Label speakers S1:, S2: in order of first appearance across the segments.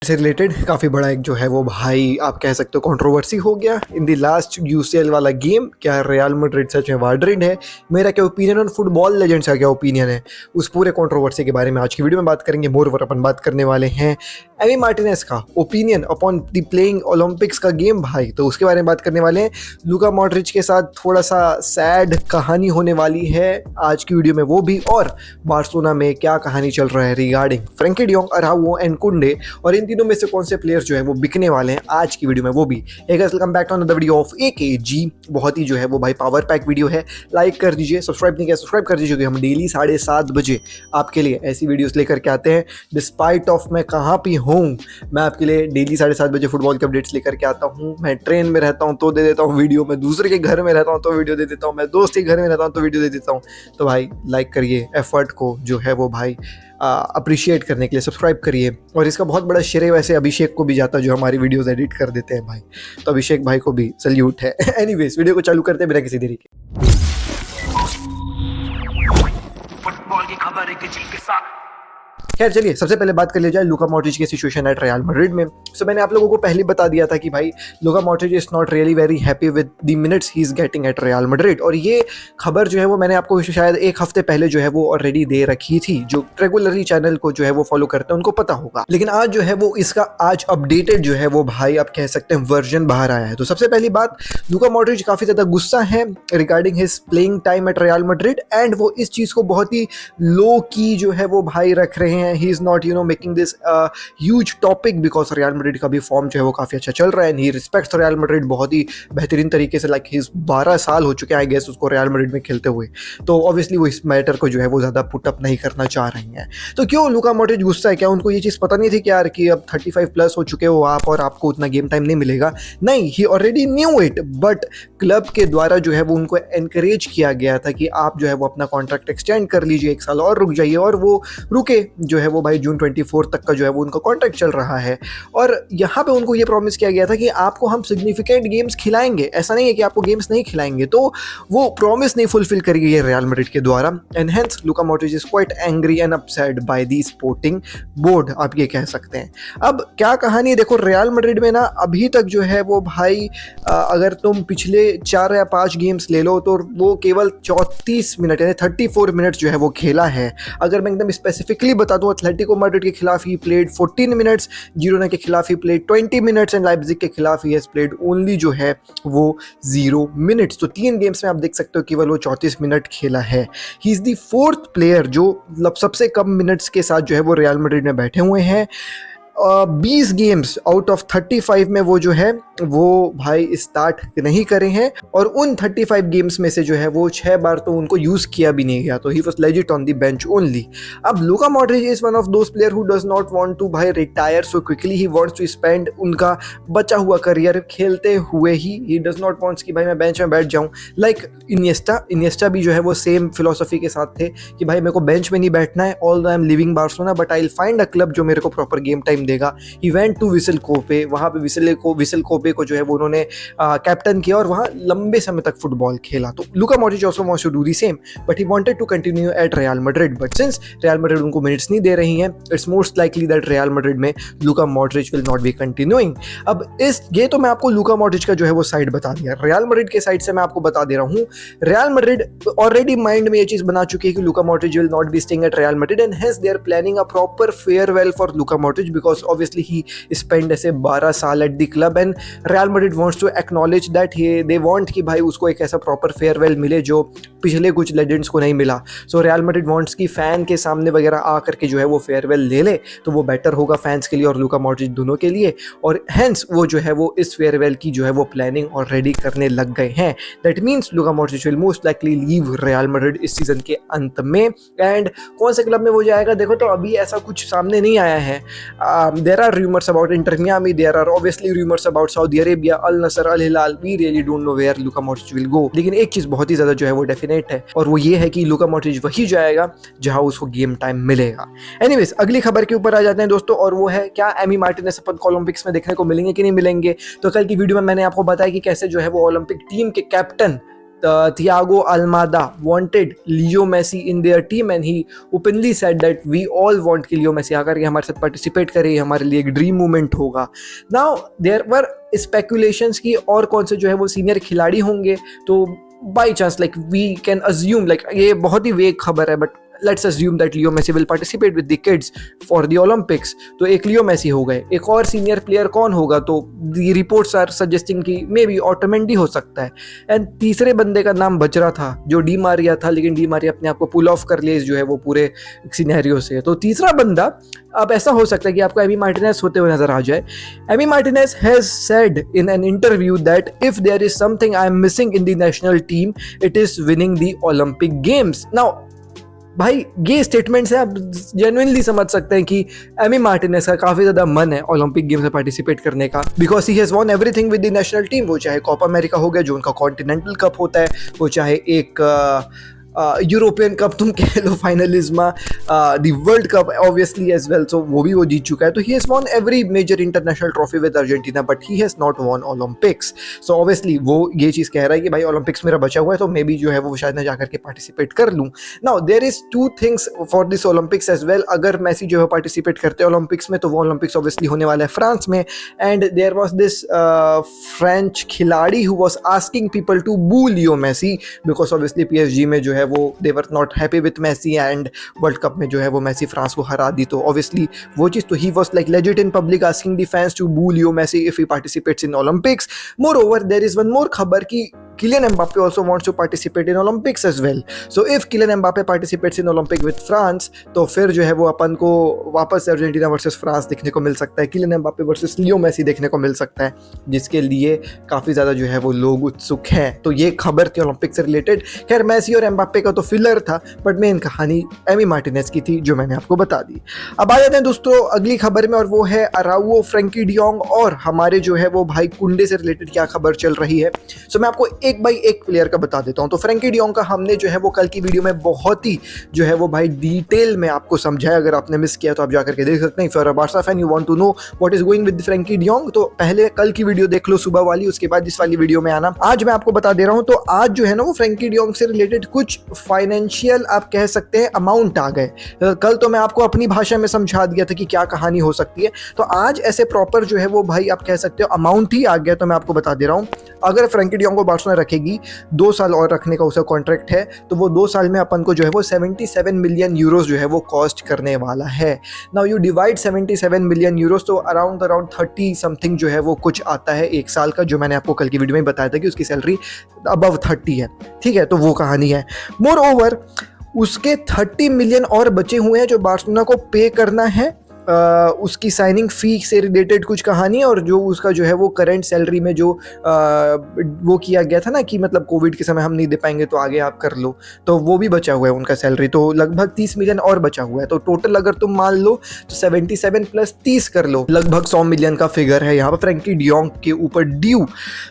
S1: से रिलेटेड काफ़ी बड़ा एक जो है वो भाई आप कह सकते हो कंट्रोवर्सी हो गया इन द लास्ट यूसीएल वाला गेम। क्या रियल मैड्रिड सच में वाड्रिड है? मेरा क्या ओपिनियन और फुटबॉल लेजेंड्स का क्या ओपिनियन है, उस पूरे कंट्रोवर्सी के बारे में आज की वीडियो में बात करेंगे। मोरओवर अपन बात करने वाले हैं एमी मार्टिनेज का opinion upon the playing Olympics का गेम भाई, तो उसके बारे में बात करने वाले हैं। लूका मॉड्रिच के साथ थोड़ा सा सैड कहानी होने वाली है आज की वीडियो में, वो भी, और बार्सिलोना में क्या कहानी चल रहा है रिगार्डिंग फ्रैंकी डियोंग, अराउओ एंड कुंडे, और इन तीनों में से कौन से प्लेयर्स जो है वो बिकने वाले हैं आज की वीडियो में, वो भी। Hey guys, welcome back to another video of AKG. बहुत ही जो है वो भाई पावर पैक वीडियो है, लाइक कर दीजिए, सब्सक्राइब नहीं किया सब्सक्राइब कर दीजिए, क्योंकि हम डेली 7:30 बजे आपके लिए ऐसी वीडियोस लेकर के आते हैं। डिस्पाइट ऑफ मैं कहाँ पे हूँ, मैं आपके लिए डेली 7:30 बजे फुटबॉल के अपडेट्स लेकर के आता हूँ। मैं ट्रेन में रहता हूँ तो दे देता हूँ वीडियो, मैं दूसरे के घर में रहता हूँ तो वीडियो दे देता हूँ, मैं दोस्त के घर में रहता हूँ तो वीडियो दे देता हूँ। तो भाई लाइक करिए, एफर्ट को जो है वो भाई अप्रिशिएट करने के लिए सब्सक्राइब करिए। और इसका बहुत बड़ा श्रेय वैसे अभिषेक को भी जाता है जो हमारी वीडियोस एडिट कर देते हैं भाई, तो अभिषेक भाई को भी सल्यूट है। एनीवेज, वीडियो को चालू करते हैं बिना किसी देरी के।
S2: फुटबॉल की खबर एक के साथ।
S1: खैर चलिए, सबसे पहले बात कर लिया जाए लूका मॉड्रिच की सिचुएशन एट रियल मैड्रिड में। सो मैंने आप लोगों को पहले बता दिया था कि भाई लूका Modric is not really very happy with the minutes he is getting eight Real Madrid, और ये खबर जो है वो मैंने आपको शायद एक हफ्ते पहले जो है वो ऑलरेडी दे रखी थी। जो रेगुलरली चैनल को जो है वो फॉलो करते हैं उनको पता होगा, लेकिन आज जो है वो इसका आज अपडेटेड जो है वो भाई आप कह सकते हैं वर्जन बाहर आया है। तो सबसे पहली बात, लूका मॉड्रिच काफी ज्यादा गुस्सा है regarding his playing time at Real Madrid, and वो इस चीज को बहुत ही लो की जो है वो भाई रख रहे हैं। He is not making this huge topic because real Madrid का भी फॉर्म जो है वो काफी अच्छा चल रहा है। ही रिस्पेक्ट्स रियल मैड्रिड बहुत ही बेहतरीन तरीके से, लाइक हिज 12 साल हो चुके हैं आई गेस उसको रियल मैड्रिड में खेलते हुए, तो ऑब्वियसली वो इस मैटर को जो है वो ज्यादा पुट अप नहीं करना चाह रहे हैं। तो क्यों लूका मॉड्रिच गुस्सा है? क्या उनको ये चीज पता नहीं थी कि यार कि अब 35 प्लस हो चुके हो आप और आपको उतना गेम टाइम नहीं मिलेगा? नहीं, he already knew it, but club के द्वारा जो है वो उनको एनकरेज किया गया था कि आप जो है वो अपना कॉन्ट्रैक्ट एक्सटेंड कर लीजिए, 1 साल और रुक जाइए, और वो रुके जो है वो भाई जून 24 तक का जो है वो उनका कॉन्ट्रैक्ट चल रहा है। और यहाँ पे उनको ये प्रॉमिस किया गया था कि आपको हम सिग्निफिकेंट गेम्स खिलाएंगे, ऐसा नहीं है कि आपको गेम्स नहीं खिलाएंगे। तो वो प्रॉमिस नहीं फुलफिल करी गई है रियल मैड्रिड के द्वारा, and hence Luka Modric is quite angry and upset by the sporting board, आप ये कह सकते हैं। अब क्या कहानी है, देखो रियल मैड्रिड में ना अभी तक जो है वो भाई अगर तुम पिछले 4 या 5 गेम्स ले लो तो वो केवल 34 मिनट यानी 34 मिनट्स जो है वो खेला है। अगर मैं एकदम स्पेसिफिकली बता दूं, एथलेटिको मैड्रिड के खिलाफ ही प्लेड 14 मिनट्स, जिरोना के खिलाफ he played 20 minutes, and Leipzig के खिलाफ ही हैज प्लेड ओनली जो है वो 0 मिनट्स। तो 3 गेम्स में आप देख सकते हो केवल वो 34 मिनट खेला है। He is the 4th player जो सबसे कम मिनट्स के साथ जो है वो रियल मैड्रिड में बैठे हुए हैं। 20 गेम्स आउट ऑफ 35 में वो जो है वो भाई स्टार्ट नहीं करे हैं, और उन 35 गेम्स में से जो है वो 6 बार तो उनको यूज किया भी नहीं गया, तो he was legit on the bench only. अब Luka Modric is one of those player who does not want to भाई retire so quickly, he wants to spend उनका बचा हुआ करियर खेलते हुए ही डज नॉट वांट्स कि भाई मैं बेंच में बैठ जाऊं। लाइक इनिएस्टा भी जो है वो सेम फिलोसफी के साथ थे कि भाई मेरे को बेंच में नहीं बैठना है, all I am living Barcelona but I will find a club जो मेरे को प्रॉपर गेम टाइम देगा। ही वेंट टू विसल कोपे, वहाँ पे विसल कोपे को जो है वो उन्होंने कैप्टन किया और वहाँ लंबे समय तक फुटबॉल खेला। तो Luka Modric also wants to do the same, but he wanted to continue at Real Madrid, but since Real Madrid उनको मिनट्स नहीं दे रही हैं, it's most likely that Real Madrid में Luka Modric will not be continuing. अब ये तो मैं आपको लूका मॉड्रिच का जो है वो साइड बता दिया। रियल मैड्रिड के साइड से मैं आपको बता दे रहा हूँ, रियल मैड्रिड ऑलरेडी माइंड में ये चीज बना चुकी है कि Luka Modric will not be staying at Real Madrid, and hence they are planning a proper farewell for Luka Modric because obviously he spent ऐसे 12 साल at the club, and Real Madrid wants to acknowledge that they want कि भाई उसको एक ऐसा proper farewell मिले जो पिछले कुछ लेजेंड्स को नहीं मिला। सो रियल मैड्रिड वांट्स कि फैन के सामने वगैरह आ करके जो है वो फेयरवेल ले ले, तो वो बेटर होगा फैंस के लिए और लूका मॉड्रिच दोनों के लिए, और हेंस वो जो है वो इस फेयरवेल की जो है वो प्लानिंग ऑलरेडी करने लग गए हैं। That means Luka Modric will most likely leave real Madrid इस सीजन के अंत में। एंड कौन से क्लब में वो जाएगा, देखो तो अभी ऐसा कुछ सामने नहीं आया है। There are rumors about Inter Miami, there are obviously rumors about Saudi Arabia, Al Nassr, Al Hilal, we really don't know where Luka Modric will go, लेकिन एक चीज बहुत ही ज्यादा जो है वो डेफिनेट है, और वो ये है कि लूका मॉड्रिच वही जाएगा जहां उसको गेम टाइम मिलेगा। एनीवेज, अगली खबर के ऊपर आ जाते हैं दोस्तों, और वो है क्या एमी मार्टिनेज अपन को ओलंपिक्स में देखने को मिलेंगे कि नहीं मिलेंगे। तो कल की वीडियो में मैंने आपको बताया कि कैसे जो है वो ओलंपिक टीम के captain Thiago Almada wanted Leo Messi in their team and he openly said that we all want कि Leo Messi आकर ये हमारे साथ participate करे, हमारे लिए एक ड्रीम मोमेंट होगा. Now there were speculations कि और कौन से जो है वो सीनियर खिलाड़ी होंगे, तो by chance like we can assume, like ये बहुत ही वेग खबर है, but let's assume that Leo Messi will participate with the kids for the Olympics. तो एक लियो मेसी हो गए. एक और सीनियर प्लेयर कौन होगा, तो द रिपोर्ट्स आर सजेस्टिंग कि मे बी ऑटोमेंडी हो सकता है. एंड तीसरे बंदे का नाम बच रहा था जो डी मारिया था, लेकिन डी मारिया अपने आप को पुल ऑफ कर लिया जो है वो पूरे सिनेरियो से. तो तीसरा बंदा अब ऐसा हो सकता है कि आपको एमी मार्टिनेज होते हुए नजर आ जाए. Emi Martinez has said in an interview that if there is something I am missing in the national team it is winning the Olympic games. Now भाई ये स्टेटमेंट से आप जेन्युइनली समझ सकते हैं कि एमी मार्टिनेज का काफी ज्यादा मन है ओलंपिक गेम्स में पार्टिसिपेट करने का, because he has von everything with the national team. वो चाहे कोपा अमेरिका हो गया जो उनका कॉन्टिनेंटल कप होता है, वो चाहे एक यूरोपियन कप तुम कह लो Finalissima, the world cup obviously as well, so वो भी वो जीत चुका है. तो he has won every major international trophy with Argentina, but he has not won Olympics. So obviously वो ये चीज़ कह रहा है कि भाई ओलंपिक्स मेरा बचा हुआ है, तो मे बी जो है वो शायद मैं जाकर के पार्टिसिपेट कर लूँ. Now there is two things for this Olympics as well. अगर मेसी जो है पार्टिसिपेट करते हैं ओलंपिक्स में, तो वो ओलंपिक्स ऑब्वियसली होने वाला है फ्रांस में. And there was this French खिलाड़ी who was asking people to boo Leo Messi, because obviously PSG में जो है वो they were not happy with Messi, and world cup में जो है वो मेसी फ्रांस को हरा दी. तो ऑब्वियसली वो चीज़, तो he was like legit in public asking the fans to boo Leo Messi if he participates in Olympics. Moreover there is one more खबर कि Kylian Mbappe also wants to participate in Olympics as well. So if Kylian Mbappe participates in Olympic with France, तो फिर जो है वो अपन को वापस Argentina versus France देखने को मिल सकता है, Kylian Mbappe versus Leo Messi देखने को मिल सकता है, जिसके लिए काफ़ी ज़्यादा जो है वो लोग उत्सुक हैं. तो ये खबर थी ओलंपिक से रिलेटेड. खैर मेसी और एम्बाप्पे का तो फिलर था, बट मेन कहानी एमी मार्टिनेज की थी जो मैंने आपको बता दी. अब आ जाते हैं दोस्तों अगली खबर में, और वो है अराउओ, फ्रैंकी डियोंग और हमारे जो है वो भाई कुंडे से रिलेटेड क्या खबर चल रही है. सो मैं आपको एक बाई एक प्लेयर का बता देता हूं. तो फ्रैंकी डियोंग का हमने जो है वो कल की वीडियो में बहुत ही जो है वो भाई डिटेल में आपको समझाया. अगर आपने मिस किया तो आप जाकर के देख सकते हैं. If you are a Barca fan, you want to know what is going with Frenkie de Jong, तो पहले कल की वीडियो देख लो सुबह वाली, उसके बाद इस वाली वीडियो में आना. आज मैं आपको बता दे रहा हूं. तो आज जो है ना वो फ्रैंकी डियोंग से रिलेटेड कुछ फाइनेंशियल आप कह सकते हैं अमाउंट आ गए. कल तो मैं आपको अपनी भाषा में समझा दिया था कि क्या कहानी हो सकती है. तो आज ऐसे प्रॉपर जो है वो भाई आप कह सकते हो अमाउंट ही आ गया. तो मैं आपको बता दे रहा हूं, अगर फ्रैंकी डियोंग को बार्सिलोना रखेगी, 2 साल और रखने का उसका कॉन्ट्रैक्ट है, तो वो 2 साल में अपन को जो है वो 77 मिलियन यूरोस जो है वो कॉस्ट करने वाला है. Now you divide 77 million Euros, तो अराउंड 30 समथिंग जो है वो कुछ आता है एक साल का, जो मैंने आपको कल की वीडियो में बताया था कि उसकी सैलरी अबव 30 है. ठीक है, तो वो कहानी है. मोर ओवर उसके 30 मिलियन और बचे हुए हैं जो बार्सिलोना को पे करना है. उसकी साइनिंग फी से रिलेटेड कुछ कहानी है, और जो उसका जो है वो करंट सैलरी में जो वो किया गया था ना कि मतलब कोविड के समय हम नहीं दे पाएंगे तो आगे आप कर लो, तो वो भी बचा हुआ है उनका सैलरी. तो लगभग 30 मिलियन और बचा हुआ है. तो टोटल अगर तुम मान लो तो 77 प्लस 30 कर लो, लगभग 100 मिलियन का फिगर है यहाँ पर फ्रैंकी डियोंग के ऊपर ड्यू.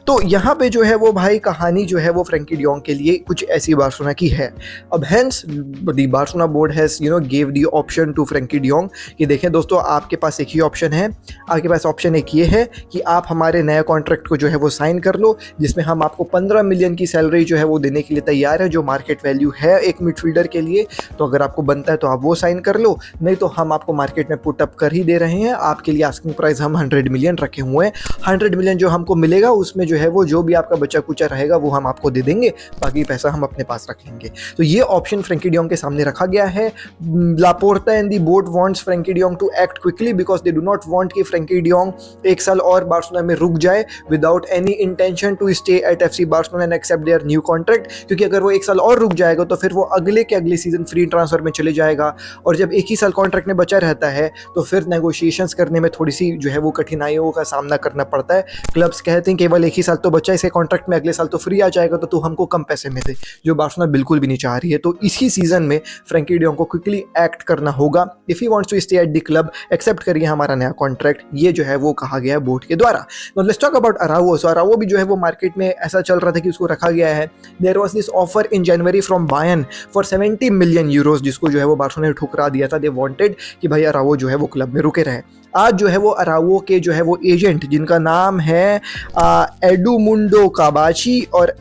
S1: तो यहाँ पे जो है वो भाई कहानी जो है वो फ्रैंकी डियोंग के लिए कुछ ऐसी बार्सिलोना की है. अब hence the Barcelona board has give the option to Frenkie de Jong कि देखें दोस्तों, आपके पास एक ही ऑप्शन है. आपके पास ऑप्शन एक ये है कि आप हमारे नए कॉन्ट्रैक्ट को जो है वो साइन कर लो, जिसमें हम आपको 15 मिलियन की सैलरी जो है वो देने के लिए तैयार है, जो मार्केट वैल्यू है एक मिडफील्डर के लिए. तो अगर आपको बनता है तो आप वो साइन कर लो, नहीं तो हम आपको मार्केट में पुट अप कर ही दे रहे हैं. आपके लिए आस्किंग प्राइस हम 100 मिलियन रखे हुए हैं. 100 मिलियन जो हमको मिलेगा उसमें जो है वो जो भी आपका बचा कुचा रहेगा वो हम आपको दे देंगे, बाकी पैसा हम अपने पास रख लेंगे. तो ये ऑप्शन फ्रैंकी डियोंग के सामने रखा गया है. Laporta and the board wants Frenkie de Jong to act quickly because they do not want कि फ्रैंकी डियोंग एक साल और बार्सिलोना में रुक जाए without any intention to stay at FC Barcelona and accept their new contract. क्योंकि अगर वो एक साल और रुक जाएगा तो फिर वो अगले के अगले सीजन फ्री ट्रांसफर में चले जाएगा, और जब एक ही साल कॉन्ट्रैक्ट में बचा रहता है तो फिर नेगोशिएशंस करने में थोड़ी सी जो है वो कठिनाइयों का सामना करना पड़ता है. क्लब्स कहते हैं केवल एक ही साल तो बचा है इसके कॉन्ट्रैक्ट में, अगले साल तो फ्री आ जाएगा, तो तू हमको कम पैसे में दे, जो बार्सिलोना बिल्कुल भी नहीं चाह रही है. तो इसी सीजन में फ्रैंकी डियोंग को क्विकली एक्ट करना होगा if he wants to stay at the club, accept करिए हमारा नया कॉन्ट्रैक्ट. ये जो है वो कहा गया है बोर्ड के द्वारा. Now let's talk about Araujo. So Araujo भी जो है वो मार्केट में ऐसा चल रहा था कि उसको रखा गया है. There was this offer in January from Bayern for 70 million euros, जिसको जो है वो बार्सिलोना ने ठुकरा दिया था. दे वांटेड कि भाई अराउओ जो है वो क्लब में रुके रहे. आज जो है वो अराउओ के जो है वो एजेंट, जिनका नाम है एडुमुंडो काबाची, और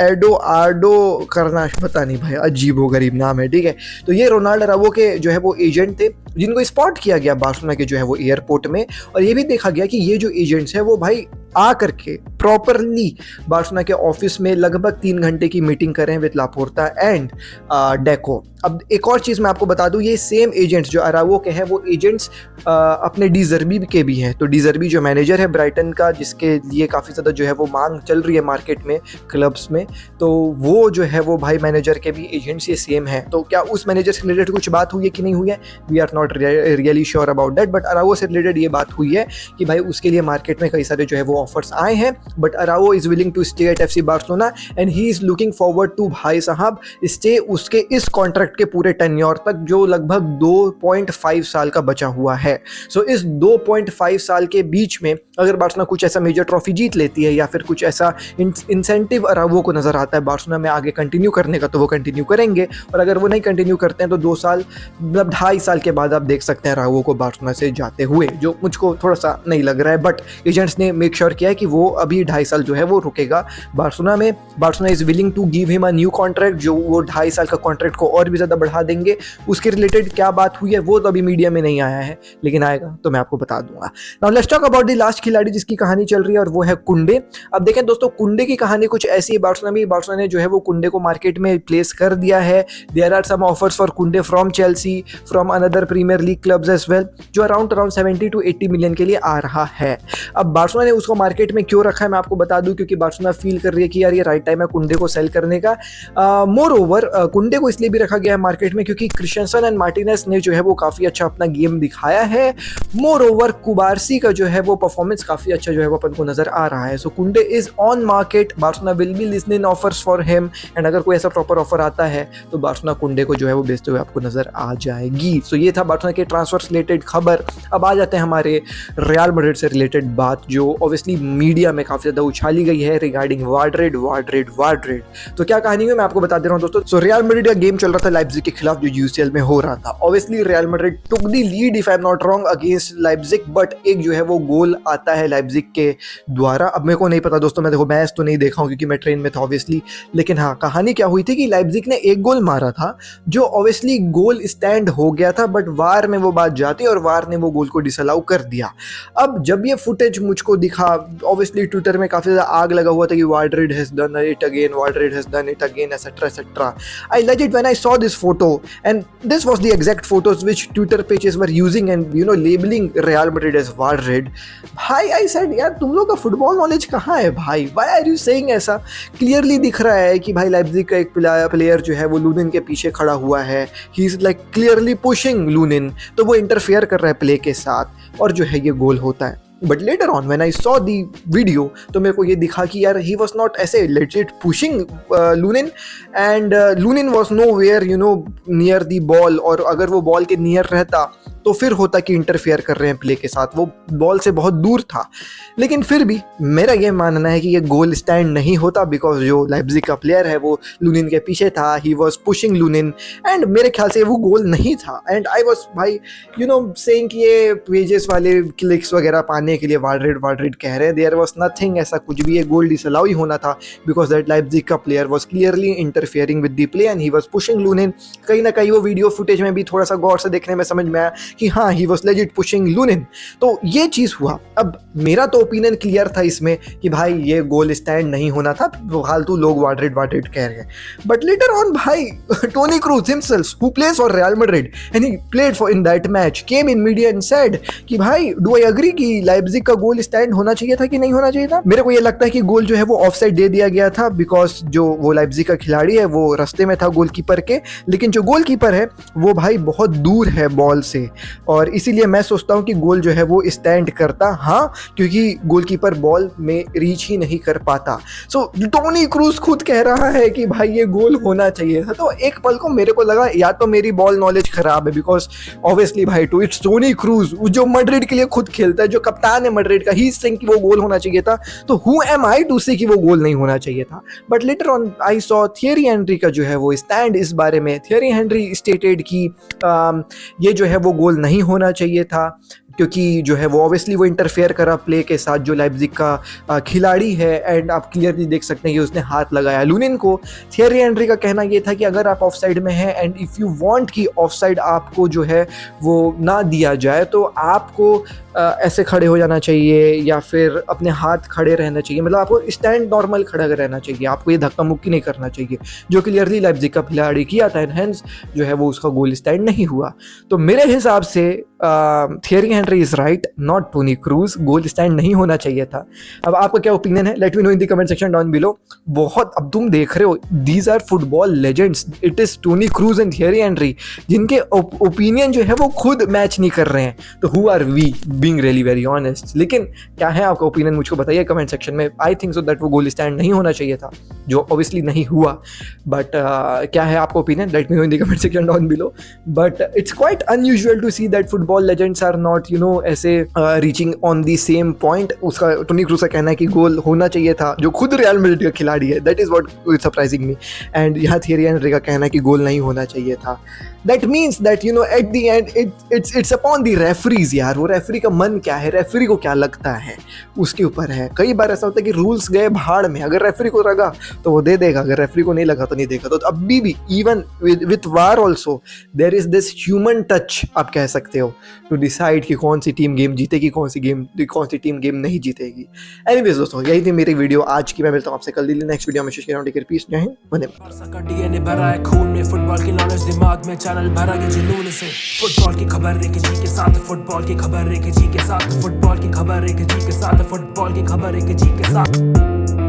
S1: एडोआर्डो करना, पता नहीं भाई, अजीबो गरीब नाम है, ठीक है। तो ये रोनाल्डो अराउहो के जो है वो एजेंट थे, जिनको स्पॉट किया गया बार्सिलोना के जो है वो एयरपोर्ट में, और ये भी देखा गया कि ये जो एजेंट्स हैं वो भाई आ करके प्रॉपरली बार्सिलोना के ऑफिस में लगभग 3 घंटे की मीटिंग करें विद लापोर्ता एंड डेको। अब एक और चीज़ मैं आपको बता दूं, ये सेम एजेंट्स जो अराउहो के हैं वो एजेंट्स अपने डी ज़र्बी के भी हैं। तो डी ज़र्बी जो मैनेजर है ब्राइटन का, जिसके लिए काफ़ी ज़्यादा जो है वो मांग चल रही है मार्केट में, क्लब्स में, तो वो जो है वो भाई मैनेजर के भी एजेंट्स ये सेम है। तो क्या उस मैनेजर से रिलेटेड कुछ बात हुई है कि नहीं हुई है, we are not really sure about that, but Araujo से रिलेटेड ये बात हुई है कि भाई उसके लिए मार्केट में कई सारे जो है वो ऑफर्स आए हैं, but Araujo is willing to stay at FC Barcelona and he is looking forward to भाई साहब स्टे उसके इस कॉन्ट्रैक्ट के पूरे टेन्योर तक, जो लगभग 2.5 साल का बचा हुआ है। सो इस 2.5 साल के बीच में अगर बार्सिलोना कुछ ऐसा मेजर ट्रॉफी जीत लेती है या फिर कुछ ऐसा इंसेंटिव अराउहो को नजर आता है बार्सिलोना में आगे कंटिन्यू करने का, तो वो कंटिन्यू करेंगे, और अगर वो नहीं कंटिन्यू करते हैं तो 2 साल मतलब 2.5 साल के बाद आप देख सकते हैं अराउहो को बार्सिलोना से जाते हुए, जो मुझको थोड़ा सा नहीं लग रहा है। बट एजेंट्स ने मेक श्योर किया है कि वो अभी 2.5 साल जो है वो रुकेगा बार्सिलोना में। Barcelona is willing to give him a new contract, जो वो 2.5 साल का कॉन्ट्रैक्ट को और भी ज़्यादा बढ़ा देंगे। उसके रिलेटेड क्या बात हुई है वो तो अभी मीडिया में नहीं आया है, लेकिन आएगा तो मैं आपको बता दूंगा। Now let's talk about the last खिलाड़ी जिसकी कहानी चल रही है, और वो है कुंडे। अब देखें दोस्तों, कुंडे की कहानी कुछ ऐसी है, बार्सिलोना ने जो है वो कुंडे को मार्केट में प्लेस कर दिया है। There are some offers for Kounde from Chelsea, from another Premier League clubs as well, जो अराउंड 70 to 80 मिलियन के लिए आ रहा है। अब बार्सिलोना ने उसको मार्केट में क्यों रखा है मैं आपको बता दूं, क्योंकि बार्सिलोना फील कर रही है कि यार ये राइट टाइम है कुंडे को सेल करने का। मोर ओवर कुंडे को इसलिए भी रखा गया है मार्केट में क्योंकि क्रिस्टियनसन एंड मार्टिनेज ने जो है वो काफ़ी अच्छा अपना गेम दिखाया है। मोर ओवर कुबारसी का जो है वो परफॉर्मेंस काफ़ी अच्छा जो है वो अपन को नजर आ रहा है। सो कुंडे is on market, Barcelona will be listening offers for him, and अगर कोई ऐसा प्रॉपर ऑफर आता है तो बार्सिलोना कुंडे को जो है वो बेचते हुए आपको नजर आ जाएगी। सो ये था बार्सिलोना के ट्रांसफर से रिलेटेड खबर। अब आ जाते हैं हमारे रियल मैड्रिड से रिलेटेड बात, जो ऑब्वियसली मीडिया में काफ़ी ज़्यादा उछाली गई है रिगार्डिंग वाड्रिड। तो क्या कहानी है मैं आपको बता दे रहा हूँ दोस्तों। सो रियल मैड्रिड का गेम चल रहा था लाइप्जिग के खिलाफ जो UCL में हो रहा था। Obviously real Madrid took the lead if I am not wrong against Leipzig, but एक जो है वो गोल आता है लाइप्जिग के द्वारा। अब मेरे को नहीं पता दोस्तों, मैं देखो मैच तो नहीं देखा हूँ क्योंकि मैं ट्रेन में था ऑब्वियसली, लेकिन हाँ कहानी क्या हुई थी कि लाइप्जिग ने एक गोल मारा था जो ऑब्वियसली गोल स्टैंड हो गया था, बट वार में वो बात जाती और वार ने वो गोल को डिसअलाउ कर दिया। अब जब ये फुटेज मुझको दिखा, ऑब्वियसली ट्विटर में काफ़ी ज़्यादा आग लगा हुआ था कि Madrid has done it again etcetera. I legit when I saw this photo, and this was the exact photos which Twitter pages were using and labeling Real Madrid as Madrid. भाई I said यार तुम लोग का football knowledge कहाँ है भाई? Why are you saying ऐसा? Clearly दिख रहा है कि भाई लाइप्जिग का एक प्लेयर जो है वो लूनिन के पीछे खड़ा हुआ है, he is like clearly pushing Lunin, तो वो इंटरफेयर कर रहा है प्ले के साथ, और जो है ये गोल होता है। But later on when I saw the video तो मेरे को ये दिखा कि यार ही वॉज नॉट ऐसे legit pushing Lunin, and Lunin was nowhere near the ball, और अगर वो बॉल के नियर रहता तो फिर होता कि इंटरफेयर कर रहे हैं प्ले के साथ, वो बॉल से बहुत दूर था। लेकिन फिर भी मेरा ये मानना है कि ये गोल स्टैंड नहीं होता, बिकॉज जो लाइप्जिग का प्लेयर है वो लूनिन के पीछे था, ही वॉज पुशिंग लूनिन, एंड मेरे ख्याल से वो गोल नहीं था। एंड आई वॉज भाई सेइंग कि ये पेजेस वाले क्लिक्स वगैरह पाने के लिए वाड्रिड कह रहे हैं, देयर वॉज नथिंग, ऐसा कुछ भी, ये गोल डिसअलाउ ही होना था, बिकॉज दैट लाइप्जिग का player was clearly interfering with the play and he was pushing Lunin. कहीं ना कहीं वो वीडियो फुटेज में भी थोड़ा सा गौर से देखने में समझ में आया कि हाँ he was legit pushing Lunin. तो ये चीज़ हुआ। अब मेरा तो ओपिनियन क्लियर था इसमें कि भाई ये गोल स्टैंड नहीं होना था, फालतू लोग वाड्रिड कह रहे हैं। बट लेटर ऑन भाई Toni Kroos himself who plays for real Madrid and he played for in that match came in media and said कि भाई डू आई एग्री कि लाइप्जिग का गोल स्टैंड होना चाहिए था कि नहीं होना चाहिए था। मेरे को ये लगता है कि गोल जो है वो ऑफसाइड दे दिया गया था, बिकॉज जो वो लाइप्जिग का खिलाड़ी है वो रास्ते में था गोलकीपर के, लेकिन जो गोलकीपर है वो भाई बहुत दूर है बॉल से, और इसीलिए मैं सोचता हूं कि गोल जो है वो स्टैंड करता, हाँ, क्योंकि गोलकीपर बॉल में रीच ही नहीं कर पाता। सो टोनी क्रूज खुद कह रहा है कि भाई ये गोल होना चाहिए था। तो एक पल को मेरे को लगा या तो मेरी बॉल नॉलेज खराब है, बिकॉज ऑब्वियसली भाई टू इट्स टोनी क्रूज जो मैड्रिड के लिए खुद खेलता है, जो कप्तान है मैड्रिड का, ही सिंह कि वो गोल होना चाहिए था, तो हु एम आई टू से कि वो गोल नहीं होना चाहिए था। But later on I saw theory Henry का जो है वो स्टैंड इस बारे में। थियरी हेनरी स्टेटेड कि ये जो है वो गोल नहीं होना चाहिए था, क्योंकि जो है वो ऑब्वियसली वो इंटरफेयर करा प्ले के साथ जो लाइप्जिग का खिलाड़ी है, एंड आप क्लियरली देख सकते हैं कि उसने हाथ लगाया लूनिन को। थियरी हेनरी का कहना ये था कि अगर आप ऑफ साइड में हैं एंड इफ़ यू वांट कि ऑफ साइड आपको जो है वो ना दिया जाए तो आपको ऐसे खड़े हो जाना चाहिए या फिर अपने हाथ खड़े रहना चाहिए, मतलब आपको स्टैंड नॉर्मल खड़ा रहना चाहिए, आपको ये धक्का मुक्की नहीं करना चाहिए, जो क्लियरली लाइप्जिग का खिलाड़ी किया था, एंड हेंस जो है वो उसका गोल स्टैंड नहीं हुआ। तो मेरे हिसाब से Thierry Henry is right, not Toni Kroos, goal stand नहीं होना चाहिए था। अब आपका क्या ओपिनियन है, let me know in the comment section down below. बहुत, अब तुम देख रहे हो, these are football legends, it is Toni Kroos and Thierry Henry, जिनके ओपिनियन जो है वो खुद मैच नहीं कर रहे हैं। तो who are we being really very honest. लेकिन क्या है आपका ओपिनियन, मुझको बताइए कमेंट सेक्शन में। आई थिंक सो दैट वो गोल स्टैंड नहीं होना चाहिए था, जो ऑब्वियसली नहीं हुआ, बट क्या है आपका opinion, let me know in the comment section down below. But it's quite unusual to see that football legends are not ऐसे reaching on the same point. उसका टोनी क्रूज का कहना है कि गोल होना चाहिए था, जो खुद रियल मैड्रिड का खिलाड़ी है, that is what is surprising me. And यहाँ थियरी हेनरी का कहना है कि गोल नहीं होना चाहिए था। That means that at the end it's upon the referees यार। वो रेफरी का मन क्या है, रेफरी को क्या लगता है, उसके ऊपर है। कई बार ऐसा होता है कि रूल्स गए भाड़ में, अगर रेफरी को लगा तो वो दे देगा, अगर रेफरी को नहीं लगा तो नहीं देगा। तो अभी भी even with war also there is this human touch, आप कह सकते हो, टू डिसाइड कि कौन सी टीम गेम जीतेगी, कौन सी टीम गेम नहीं जीतेगी। एनीवेज दोस्तों, यही थी मेरी वीडियो आज की। मैं मिलता हूँ आपसे कल दिल्ली नेक्स्ट वीडियो में। पीस, जय हिंद, वंदे मातरम।
S3: डीएनए भरा है खून में, फुटबॉल की नॉलेज दिमाग में, चैनल भरा है जुनून से। फुटबॉल की खबर एक जी के साथ, फुटबॉल की खबर एक जी के साथ, फुटबॉल की खबर एक जी के साथ, फुटबॉल की खबर एक जी के साथ।